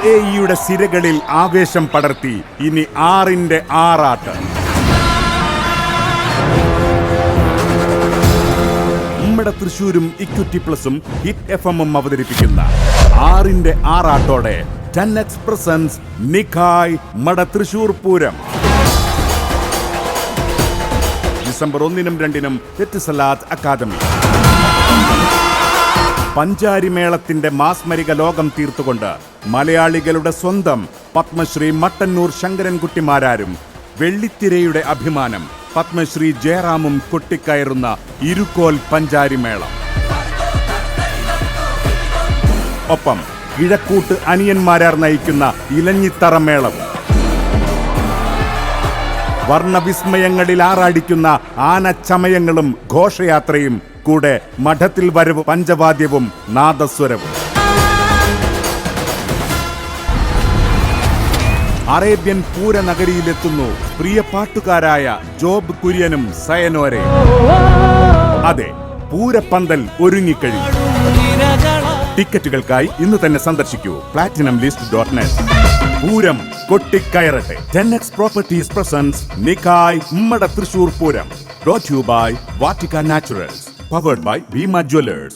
UAE-യുടെ സിരകളിൽ ആവേശം പടർത്തി ഇനി 6-ന്റെ ആറാട്ട്. നമ്മുടെ തൃശൂരും ഇക്വിറ്റി പ്ലസും ഹിറ്റ് FM-ഉം അവതരിപ്പിക്കുന്ന 6-ന്റെ ആറാട്ടോടെ 10X presents Nikhai Mada Thrissur Pooram. December 1-നും 2-നും എത്തിസലാത്ത് അക്കാദമി. പഞ്ചാരിമേളത്തിന്റെ മാസ്മരിക ലോകം തീർത്തുകൊണ്ട് മലയാളികളുടെ സ്വന്തം പത്മശ്രീ മട്ടന്നൂർ ശങ്കരൻകുട്ടിമാരാരും വെള്ളിത്തിരയുടെ അഭിമാനം പത്മശ്രീ ജയറാമും കൊട്ടിക്കയറുന്ന ഇരുക്കോൽ പഞ്ചാരിമേളം. ഒപ്പം കിഴക്കൂട്ട് അനിയന്മാരാർ നയിക്കുന്ന ഇലഞ്ഞിത്തറമേളവും. വർണ്ണവിസ്മയങ്ങളിൽ ആറാടിക്കുന്ന ആനച്ചമയങ്ങളും ഘോഷയാത്രയും കൂടെ മഠത്തിൽ വരവ് പഞ്ചവാദ്യവും നാദസ്വരവും. അറേബ്യൻ പൂരനഗരിയിലെത്തുന്നു പ്രിയ പാട്ടുകാരായ ജോബ് കുര്യനും സയനോരയും. അതെ, പൂരപ്പന്തൽ ഒരുങ്ങിക്കഴിഞ്ഞു. ടിക്കറ്റുകൾക്കായി ഇന്ന് തന്നെ സന്ദർശിക്കൂ platinumlist.net. പൂരം കൊട്ടിക്കയറട്ടെ. 10X properties presents Nikhai Mada Thrissur Pooram. Brought to you by Vatica Naturals. Powered by Bhima Jewelers.